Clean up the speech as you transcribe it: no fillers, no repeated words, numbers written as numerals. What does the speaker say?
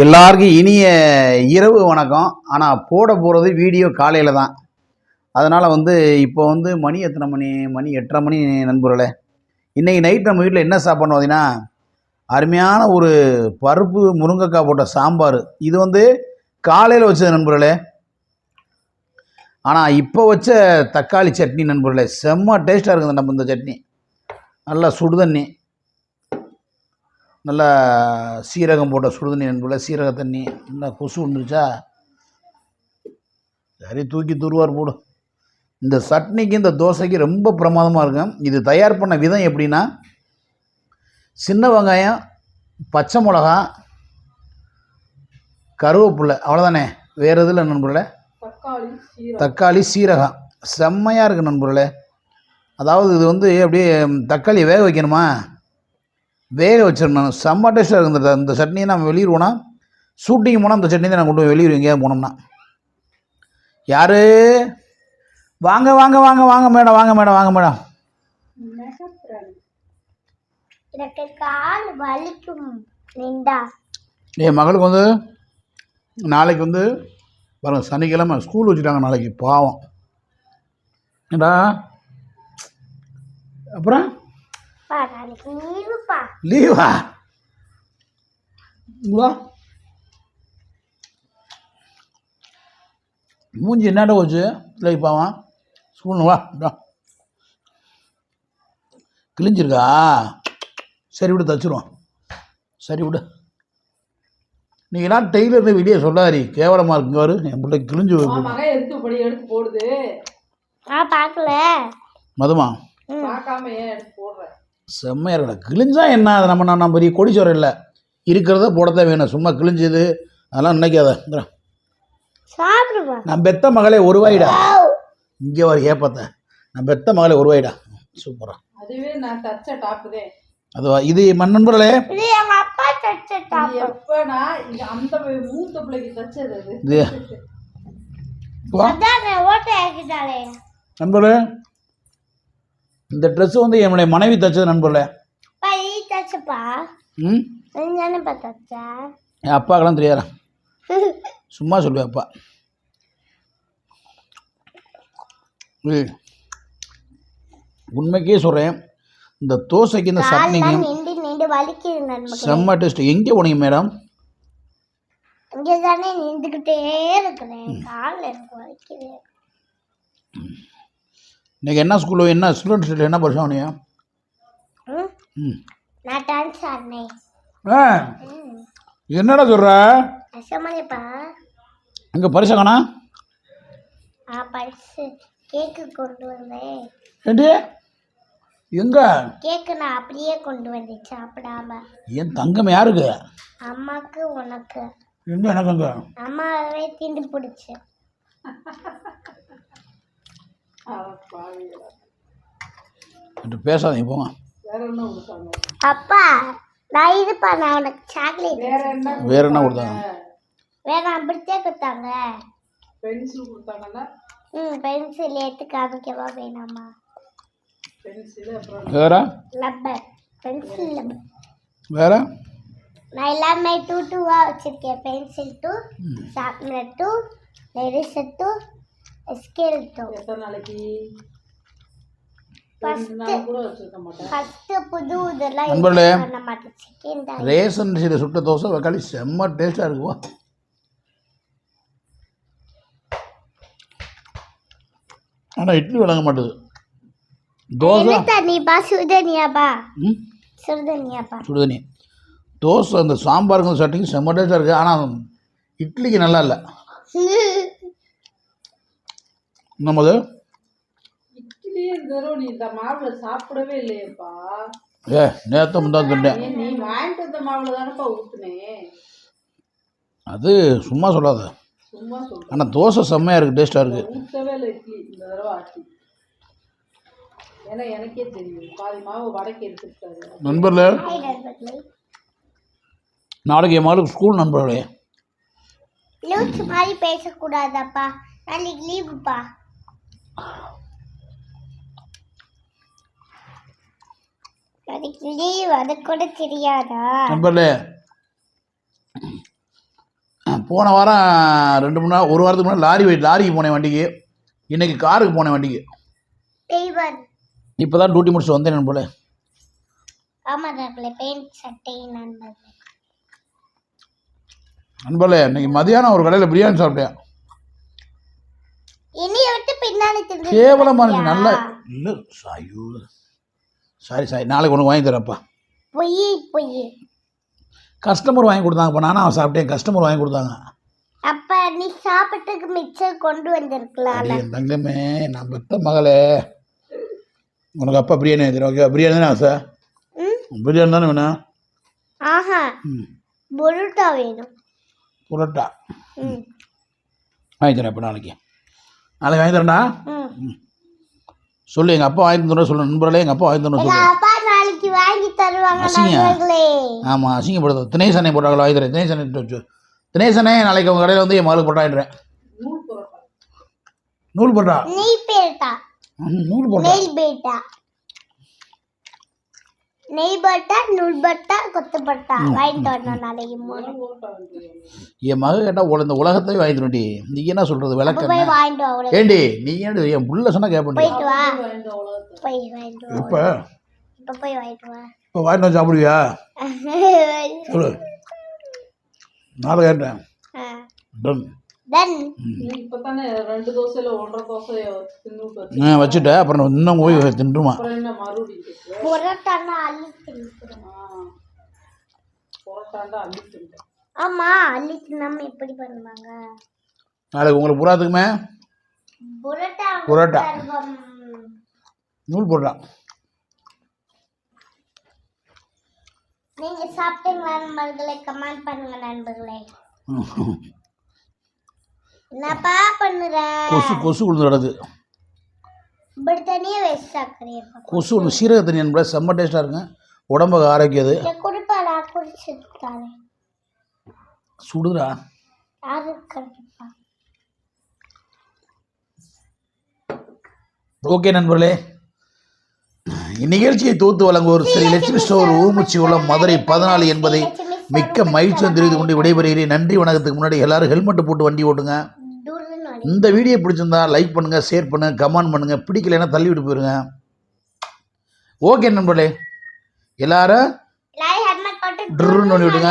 எல்லாருக்கும் இனிய இரவு வணக்கம். ஆனால் போட போகிறது வீடியோ காலையில் தான். அதனால் இப்போ மணி எத்தனை மணி? மணி 8:30 மணி நண்பர்களே. இன்றைக்கி நைட் நம்ம வீட்டில் என்ன சாப்பாடுன்னு பார்த்தீங்கன்னா, அருமையான ஒரு பருப்பு முருங்கைக்காய் போட்ட சாம்பார். இது காலையில் வச்சது நண்பர்களே. ஆனால் இப்போ வச்ச தக்காளி சட்னி நண்பர்களே, செம்ம டேஸ்ட்டாக இருக்குது. நம்ம இந்த சட்னி நல்லா சுடுதண்ணி, நல்லா சீரகம் போட்ட சுடுதண்ணி நண்பர்களே, சீரக தண்ணி நல்லா கொசு வந்துருச்சா, சரி தூக்கி துருவார் போடு. இந்த சட்னிக்கு இந்த தோசைக்கு ரொம்ப பிரமாதமாக இருக்கும். இது தயார் பண்ண விதம் எப்படின்னா, சின்ன வெங்காயம், பச்சை மிளகா, கருவேப்பிலை, அவ்வளோதானே, வேறு எதில் நண்பர்களே? தக்காளி, சீரகம். செம்மையாக இருக்குது நண்பர்களே. அதாவது இது அப்படியே தக்காளியை வேக வைக்கணுமா, வேக வச்சிடணும். செம்ம டேஸ்ட்டாக இருக்குது. இந்த சட்னியை நம்ம வெளியிடுவோன்னா, ஷூட்டிங் போனால் இந்த சட்னி தான் நான் கொண்டு போய் வெளியிடுவோம். எங்கேயாவது போனோம்னா, யார் வாங்க வாங்க வாங்க வாங்க மேடம், வாங்க மேடம், வாங்க மேடம். என் மகளுக்கு நாளைக்கு பாருங்க, சனிக்கிழமை ஸ்கூல் வச்சுட்டாங்க. நாளைக்கு பாவம் ஏண்டா. அப்புறம் லீவா? மூஞ்சி என்னடா போச்சு? இல்லை பாவம் ஸ்கூல் வா கிழிஞ்சிருக்கா? சரி விடு, தச்சுருவோம். சரி விடு. நீங்களாம் டெய்லர் வெளியே சொல்லாரி, கேவலமாக இருக்குங்க. வரு என் பிள்ளை கிழிஞ்சு எடுத்து போடுது. பார்க்கல மதுமா, செம்மையாக இருக்கா. கிழிஞ்சா என்ன? அதை நம்ம பெரிய கொடிச்சோரம் இல்லை, இருக்கிறத போடத்தான் வேணும். சும்மா கிழிஞ்சது அதெல்லாம் நினைக்காத. நான் பெத்த மகளே ஒரு வாயிடா. இங்கே வர ஏப்பத்த, நான் பெத்த மகளே ஒரு வாயிடா. சூப்பரா. அதுவே நான் தச்ச டாப்புதே. அதுவா? இது நண்பர்களே, நண்பர்களே, இந்த ட்ரெஸ் என்னுடைய மனைவி தச்சது நண்பர்களே. என் அப்பாக்கெல்லாம் தெரியாதா, சும்மா சொல்லுவேன் அப்பா. உண்மைக்கே சொல்கிறேன், இந்த தோசைக்கு இந்த சட்னிக்கும் செம்ம டேஸ்ட். எங்கே போனீங்க மேடம்? இன்னைக்கு என்ன ஸ்கூலில் என்ன ஸ்டூடெண்ட்ஸ் என்ன பரிசு ஆனியா? என்னடா சொல்ற? எங்க பரிசு காணா? கேக்கு கொண்டு வந்தேன். எங்க கேக்கு நான் அப்படியே கொண்டு வந்தேன் சாப்பிடாம. என் தங்கம் யாருக்கு? அம்மாக்கு. உனக்கு? எங்க எனக்கு? அம்மாவே திண்டு பிடிச்சு. பேசாதீங்க போங்க. அப்பா நான் இதுப்பா, நான் உனக்கு சாக்லேட். வேற என்ன கொடுத்தாங்க? வேற அப்படித்தே கொடுத்தாங்க. பென்சில் கொடுத்தாங்கல்ல. பென்சில் எடுத்து காமிக்கவா வேணாமா? வேற ரப்பர் பென்சில் ரப்பர் வேற நான் எல்லாமே 2 வச்சிருக்கேன். Pencil 2, sharpener 2, eraser 2, scale 2. எத்தனை நாளைக்கு? ஃபர்ஸ்ட் புது இதெல்லாம் பண்ண மாட்டேன். செகண்ட் ரேஷன் அரிசியில் சுட்ட தோசை வக்காளி செம்ம டேஸ்டாக இருக்குவா. ஆனால் இட்லி வழங்க மாட்டேது. தோசை தண்ணிப்பா, சுடுதண்ணியாப்பா. சுடுதண்ணியாப்பா, சுடுதண்ணி. தோசை அந்த சாம்பாருக்கு சட்னிக்கு செம்ம டேஸ்டாக இருக்குது. ஆனால் இட்லிக்கு நல்லா இல்லை. என்னது இட்லி நீ இந்த மாவுல சாப்பிடவே இல்லையேப்பா. நேற்று முந்தாந்து திண்டேன். நீ வாங்கிட்டு வந்த மாவுல தானப்பா ஊத்துனேன். அது சும்மா சொல்லாத. சும்மா சொல்ல. ஆனால் தோசை செம்மையாக இருக்குது, டேஸ்ட்டாக இருக்குது. ஊற்றவே இல்லை இட்லி இந்த தடவை ஆட்டி. ஏன்னா எனக்கே தெரியும், பாதி மாவு வடக்கி எடுத்துக்கிட்டாரு. நண்பர்களே, நாளைக்கு என் மகளுக்கு ஸ்கூல். நண்பர்களே, லூச்சு மாதிரி பேசக்கூடாதாப்பா, நாளைக்கு லீவுப்பா. அதுக்கு லீவ், அது கூட தெரியாதா? நண்பர்களே, போன வாரம் 2-3 நாள், ஒரு வாரத்துக்கு முன்னாடி லாரிக்கு போனேன் வண்டிக்கு. இன்றைக்கி காருக்கு போனேன் வண்டிக்கு. இப்போ தான் டியூட்டி முடிச்சு வந்தேன் நண்பர்களே. ஆமாம் நண்பர்களே, பெயிண்ட் சட்டை நண்பர்களே. நண்பர்களே, இன்னைக்கு மதியானம் ஒரு கடையில் பிரியாணி சாப்பிட்டேன். என்னைய விட்டு பின்னாடி தின்னு கேவலமாக இருந்துச்சு. நல்லா இல்லை. ஐயோ சாரி, நாளைக்கு ஒன்று வாங்கி தரேன்ப்பா. பொய் கஸ்டமர் வாங்கி கொடுத்தாங்கப்பா. நானும் சாப்பிட்டேன், கஸ்டமர் வாங்கி கொடுத்தாங்க. அப்ப நீ சாப்பிட்டுக்கு மிச்சம் கொண்டு வந்திருக்கலாம். என் தங்கமே, நான் பெத்த மகளே, உனக்கு அப்பா பிரியாணி வாங்கி தரேன். ஓகே, பிரியாணி தானே ஆசை? பிரியாணி தானே வேணும்? ஆஹா, புரோட்டா வேணும். புரோட்டா வாங்கி தரேன். இப்போ நாளைக்கு வாங்கி தரேன்டா. சொல்லு, எங்கள் அப்பா வாங்கி தந்துடும் சொல்லு நண்பர்களே. எங்கள் அப்பா வாங்கி தந்துடும் சொல்லு. அப்பா நாளைக்கு வாங்கி தருவாங்க நண்பர்களே. ஆமாம், அசிங்கப்படுது. தினேசனை போட்டாங்களா? வாங்கி தரேன். தினேசனை வச்சு தினேசனே, நாளைக்கு உங்கள் கடையில் வந்து என் மகளுக்கு போட்டாயிடுறேன். நூல் போட்டா நெய் பேட்டா நூல் போட்டா நெய் பட்டா நூல் பட்டா கொத்து பட்டா வாங்கிட்டு வரணும் நாளைக்கு. என் மக கேட்டால் இந்த உலகத்தையும் வாங்கி தருண்டி. நீ என்ன சொல்கிறது? விளக்கம் வாங்கிட்டு வா. ஏண்டி நீ ஏன் என் புள்ள சொன்னால் கேட்பேன். போயிட்டு வா. போய் வாங்கிட்டு வா. இப்போ போய் வாங்கிட்டு வா. இப்போ வாங்கிட்டு வந்து சாப்பிடுவியா? சொல்லு. நாளை கேட்டேன். டன். இப்பதானே 2 தோசையில 1.5 தோசை தின்னு வச்சுட்ட. அப்புறம் இன்னும் போய் தின்றுமா? என்ன மறுபடியும் புரோட்டானா அள்ளி தின்னு. புரோட்டாண்டா அள்ளி தின்னு. ஆமா, அள்ளி தின்னாம எப்படி பண்ணுவாங்க? நாளைக்கு உங்களுக்கு புறாத்துக்குமே புரோட்டா நூல் போடுறா. நீங்க சாப்பிட்டீங்களா நண்பர்களே? கமெண்ட் பண்ணுங்க நண்பர்களே. என்னப்பா பண்ணுற? கொசு விழுந்து கிடக்கு. இப்படி தனியாக வேஸ்ட் ஆக்குறேன். கொசு ஒன்று சீரக தண்ணி என்பது செம்ம டேஸ்ட்டாக இருக்குங்க. உடம்புக்கு ஆரோக்கியது. குடிப்பாடா, குடிச்சிருக்காரு. சுடுறா. யாரு கண்டிப்பா. ஓகே நண்பர்களே, இந்நிகழ்ச்சியை தொகுத்து வழங்குவோர் ஸ்ரீ லட்சுமி ஸ்டோர், ஊமுச்சி உள்ள மதுரை 14 என்பதை மிக்க மகிழ்ச்சியும் தெரிவித்து கொண்டு விடைபெறுகிறேன். நன்றி, வணக்கத்துக்கு முன்னாடி எல்லாரும் ஹெல்மெட் போட்டு வண்டி ஓட்டுங்க. இந்த வீடியோ பிடிச்சிருந்தா லைக் பண்ணுங்கள், ஷேர் பண்ணுங்கள், கமெண்ட் பண்ணுங்கள். பிடிக்கலைன்னா தள்ளி விட்டு போயிருங்க. ஓகே நண்பர்களே, எல்லாரும் ட்ருன்னு விடுங்க.